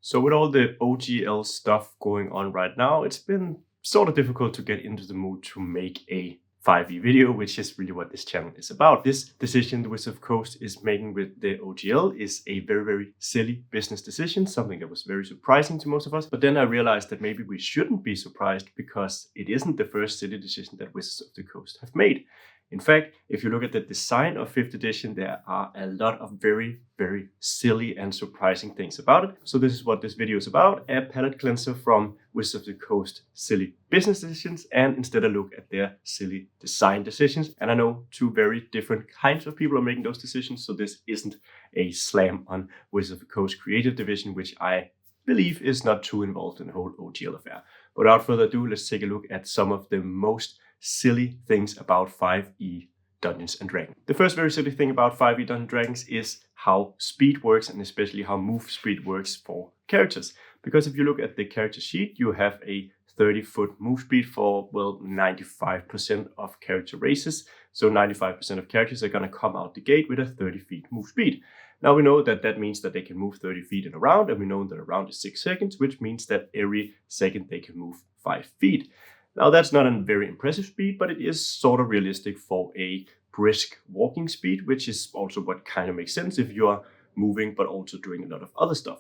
So with all the OGL stuff going on right now, it's been sort of difficult to get into the mood to make a 5e video, which is really what this channel is about. This decision the Wizard of the Coast is making with the OGL is a very, very silly business decision, something that was very surprising to most of us. But then I realized that maybe we shouldn't be surprised because it isn't the first silly decision that Wizards of the Coast have made. In fact, if you look at the design of 5th edition, there are a lot of very, very silly and surprising things about it. So this is what this video is about, a palette cleanser from Wizards of the Coast silly business decisions, and instead a look at their silly design decisions. And I know two very different kinds of people are making those decisions, so this isn't a slam on Wizards of the Coast creative division, which I believe is not too involved in the whole OGL affair. But without further ado, let's take a look at some of the most silly things about 5e Dungeons and Dragons. The first very silly thing about 5e Dungeons and Dragons is how speed works, and especially how move speed works for characters. Because if you look at the character sheet, you have a 30-foot move speed for, well, 95% of character races. So 95% of characters are going to come out the gate with a 30 feet move speed. Now we know that that means that they can move 30 feet in a round, and we know that a round is 6 seconds, which means that every second they can move 5 feet. Now that's not a very impressive speed, but it is sort of realistic for a brisk walking speed, which is also what kind of makes sense if you are moving but also doing a lot of other stuff.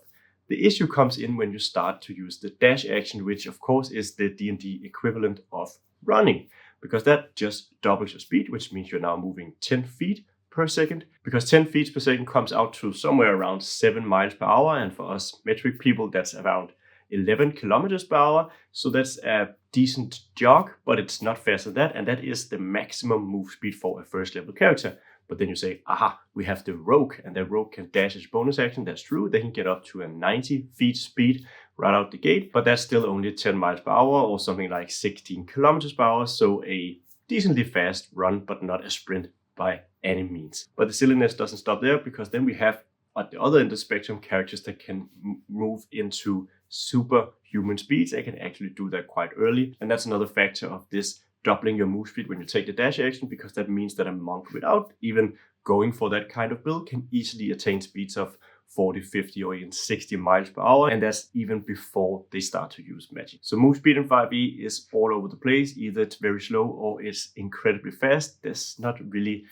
The issue comes in when you start to use the dash action, which of course is the D&D equivalent of running, because that just doubles your speed, which means you're now moving 10 feet per second, because 10 feet per second comes out to somewhere around 7 miles per hour, and for us metric people that's around 11 kilometers per hour. So that's a decent jog, but it's not faster than that, and that is the maximum move speed for a first level character. But then you say, aha, we have the rogue, and the rogue can dash as bonus action. That's true. They can get up to a 90 feet speed right out the gate, but that's still only 10 miles per hour or something like 16 kilometers per hour. So a decently fast run, but not a sprint by any means. But the silliness doesn't stop there, because then we have at the other end of the spectrum characters that can move into superhuman speeds. They can actually do that quite early, and that's another factor of this doubling your move speed when you take the dash action, because that means that a monk without even going for that kind of build can easily attain speeds of 40, 50 or even 60 miles per hour, and that's even before they start to use magic. So move speed in 5e is all over the place. Either it's very slow or it's incredibly fast. There's not really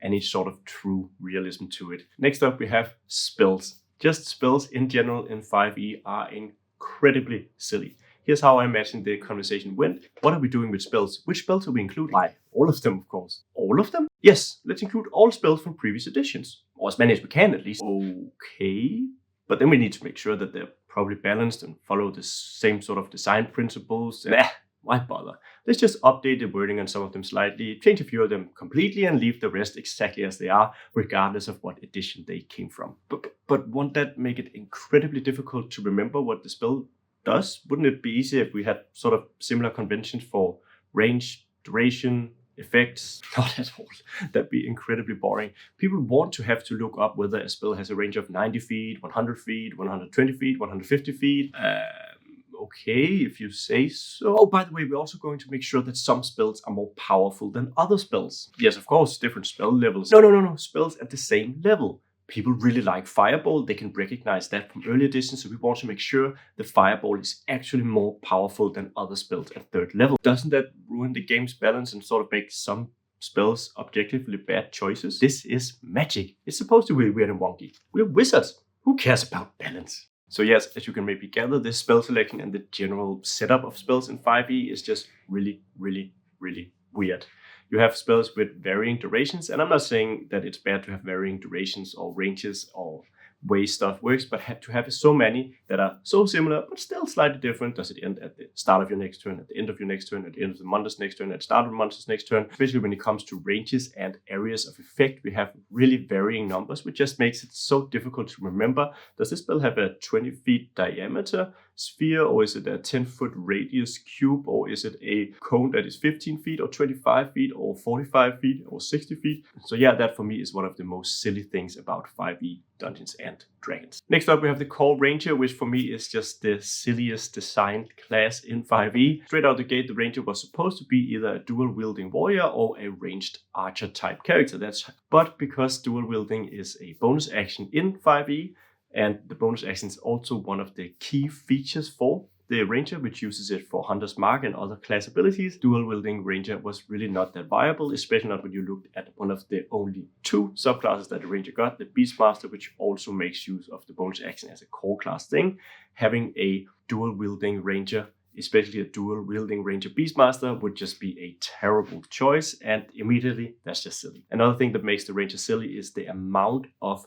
any sort of true realism to it. Next up we have spells. Just spells in general in 5e are incredibly silly. Here's how I imagine the conversation went. What are we doing with spells? Which spells are we including? Why? All of them, of course. All of them? Yes, let's include all spells from previous editions. Or as many as we can, at least. Okay. But then we need to make sure that they're probably balanced and follow the same sort of design principles. Why bother? Let's just update the wording on some of them slightly, change a few of them completely, and leave the rest exactly as they are, regardless of what edition they came from. But won't that make it incredibly difficult to remember what the spell does? Wouldn't it be easier if we had sort of similar conventions for range, duration, effects? Not at all. That'd be incredibly boring. People want to have to look up whether a spell has a range of 90 feet, 100 feet, 120 feet, 150 feet. Okay, if you say so. Oh, by the way, we're also going to make sure that some spells are more powerful than other spells. Yes, of course, different spell levels. No. Spells at the same level. People really like Fireball. They can recognize that from early editions, so we want to make sure the Fireball is actually more powerful than other spells at 3rd level. Doesn't that ruin the game's balance and sort of make some spells objectively bad choices? This is magic. It's supposed to be weird and wonky. We're wizards. Who cares about balance? So yes, as you can maybe gather, this spell selection and the general setup of spells in 5e is just really, really, really weird. You have spells with varying durations, and I'm not saying that it's bad to have varying durations or ranges or ways stuff works, but to have so many that are so similar but still slightly different. Does it end at the start of your next turn, at the end of your next turn, at the end of the monster's next turn, at the start of the monster's next turn? Especially when it comes to ranges and areas of effect, we have really varying numbers, which just makes it so difficult to remember. Does this spell have a 20 feet diameter sphere, or is it a 10-foot radius cube, or is it a cone that is 15 feet or 25 feet or 45 feet or 60 feet? So yeah, that for me is one of the most silly things about 5e Dungeons and Dragons. Next up we have the Core Ranger, which for me is just the silliest designed class in 5e. Straight out the gate, the Ranger was supposed to be either a dual wielding warrior or a ranged archer type character. But because dual wielding is a bonus action in 5e, And the bonus action is also one of the key features for the Ranger, which uses it for Hunter's Mark and other class abilities. Dual-wielding Ranger was really not that viable, especially not when you looked at one of the only 2 subclasses that the Ranger got, the Beastmaster, which also makes use of the bonus action as a core class thing. Having a dual-wielding Ranger, especially a dual-wielding Ranger Beastmaster, would just be a terrible choice, and immediately that's just silly. Another thing that makes the Ranger silly is the amount of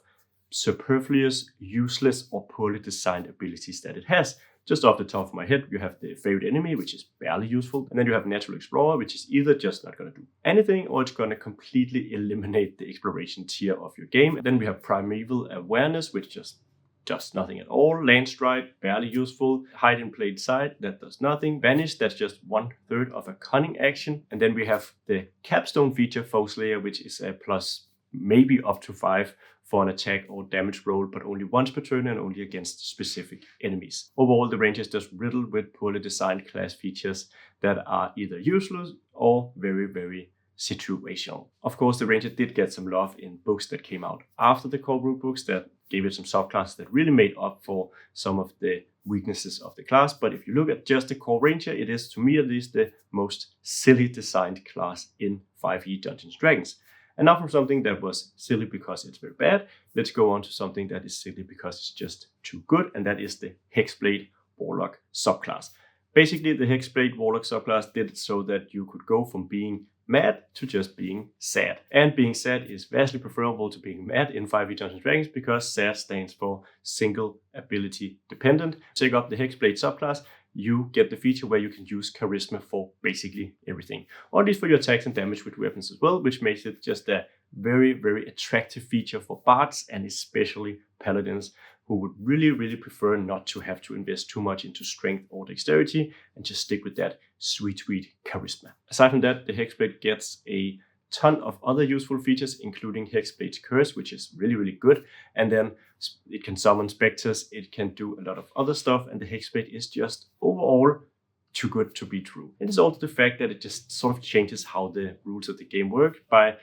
superfluous, useless, or poorly designed abilities that it has. Just off the top of my head, you have the favorite enemy, which is barely useful. And then you have Natural Explorer, which is either just not going to do anything or it's going to completely eliminate the exploration tier of your game. And then we have Primeval Awareness, which just does nothing at all. Landstrike, barely useful. Hide in Plain Sight, that does nothing. Vanish, that's just 1/3 of a cunning action. And then we have the Capstone feature, Foe Slayer, which is a plus maybe up to 5 for an attack or damage roll, but only once per turn and only against specific enemies. Overall, the Ranger is just riddled with poorly designed class features that are either useless or very, very situational. Of course, the Ranger did get some love in books that came out after the core rule books that gave it some subclasses that really made up for some of the weaknesses of the class. But if you look at just the core Ranger, it is, to me at least, the most silly designed class in 5e Dungeons & Dragons. And now from something that was silly because it's very bad, let's go on to something that is silly because it's just too good, and that is the Hexblade Warlock subclass. Basically, the Hexblade Warlock subclass did it so that you could go from being mad to just being sad. And being sad is vastly preferable to being mad in 5e Dungeons & Dragons because sad stands for single ability dependent. Take up the Hexblade subclass, you get the feature where you can use charisma for basically everything, or at least for your attacks and damage with weapons as well, which makes it just a very, very attractive feature for bards and especially paladins who would really, really prefer not to have to invest too much into strength or dexterity and just stick with that sweet, sweet charisma. Aside from that, the Hexblade gets a ton of other useful features, including Hexblade's Curse, which is really, really good. And then it can summon specters, it can do a lot of other stuff, and the Hexblade is just overall too good to be true. It is also the fact that it just sort of changes how the rules of the game work by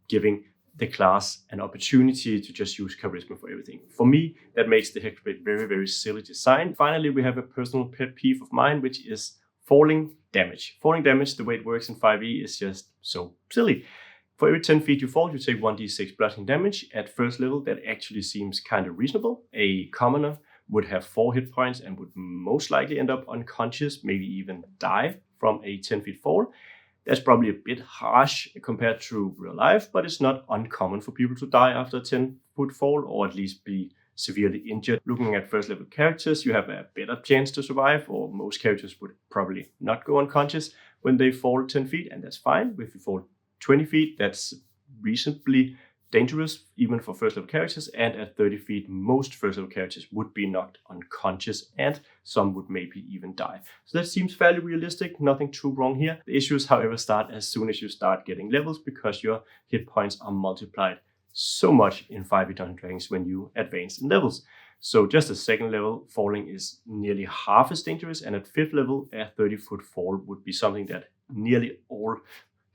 giving the class an opportunity to just use charisma for everything. For me, that makes the Hexblade very, very silly design. Finally, we have a personal pet peeve of mine, which is falling damage. Falling damage, the way it works in 5e, is just so silly. For every 10 feet you fall, you take 1d6 bludgeoning damage. At first level, that actually seems kind of reasonable. A commoner would have 4 hit points and would most likely end up unconscious, maybe even die from a 10 feet fall. That's probably a bit harsh compared to real life, but it's not uncommon for people to die after a 10-foot fall, or at least be severely injured. Looking at first level characters, you have a better chance to survive, or most characters would probably not go unconscious when they fall 10 feet, and that's fine. If you fall 20 feet, that's reasonably dangerous, even for first level characters, and at 30 feet, most first level characters would be knocked unconscious, and some would maybe even die. So that seems fairly realistic, nothing too wrong here. The issues, however, start as soon as you start getting levels, because your hit points are multiplied so much in 5e Dungeons & Dragons when you advance in levels. So just at 2nd level, falling is nearly half as dangerous, and at 5th level, a 30-foot fall would be something that nearly all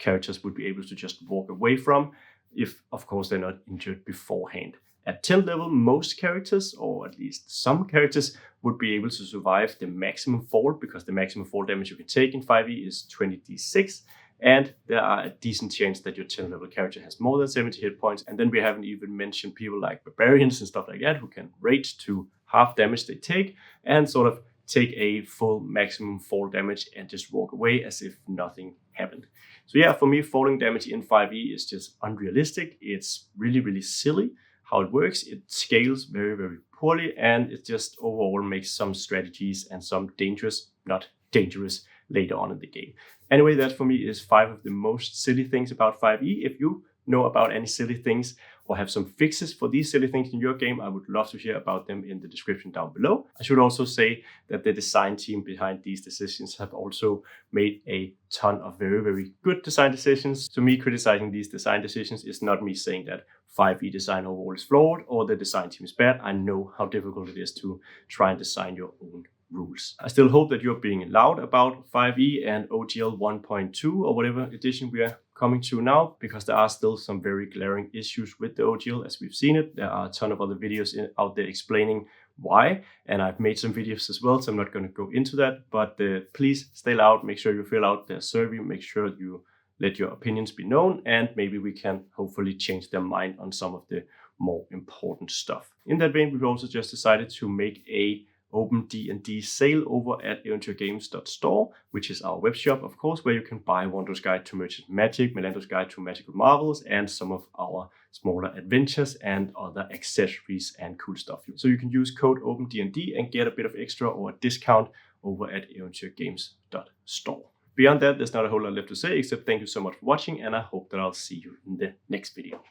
characters would be able to just walk away from, if of course they're not injured beforehand. At 10th level, most characters, or at least some characters, would be able to survive the maximum fall, because the maximum fall damage you can take in 5e is 20d6, and there are a decent chance that your 10th level character has more than 70 hit points. And then we haven't even mentioned people like barbarians and stuff like that, who can rage to half damage they take and sort of take a full maximum fall damage and just walk away as if nothing happened. So yeah, for me, falling damage in 5e is just unrealistic. It's really, really silly how it works. It scales very, very poorly, and it just overall makes some strategies and some dangerous, not dangerous, later on in the game. Anyway, that for me is 5 of the most silly things about 5e. If you know about any silly things or have some fixes for these silly things in your game, I would love to hear about them in the description down below. I should also say that the design team behind these decisions have also made a ton of very, very good design decisions. So me criticizing these design decisions is not me saying that 5e design overall is flawed or the design team is bad. I know how difficult it is to try and design your own rules. I still hope that you're being loud about 5e and OGL 1.2 or whatever edition we are coming to now, because there are still some very glaring issues with the OGL as we've seen it. There are a ton of other videos out there explaining why, and I've made some videos as well, so I'm not going to go into that, but please stay loud, make sure you fill out the survey, make sure you let your opinions be known, and maybe we can hopefully change their mind on some of the more important stuff. In that vein, we've also just decided to make a OpenDND sale over at eventyrgames.store, which is our web shop, of course, where you can buy Wanderer's Guide to Merchant Magic, Milando's Guide to Magical Marvels, and some of our smaller adventures and other accessories and cool stuff. So you can use code OpenDND and get a bit of extra or a discount over at eventyrgames.store. Beyond that, there's not a whole lot left to say, except thank you so much for watching, and I hope that I'll see you in the next video.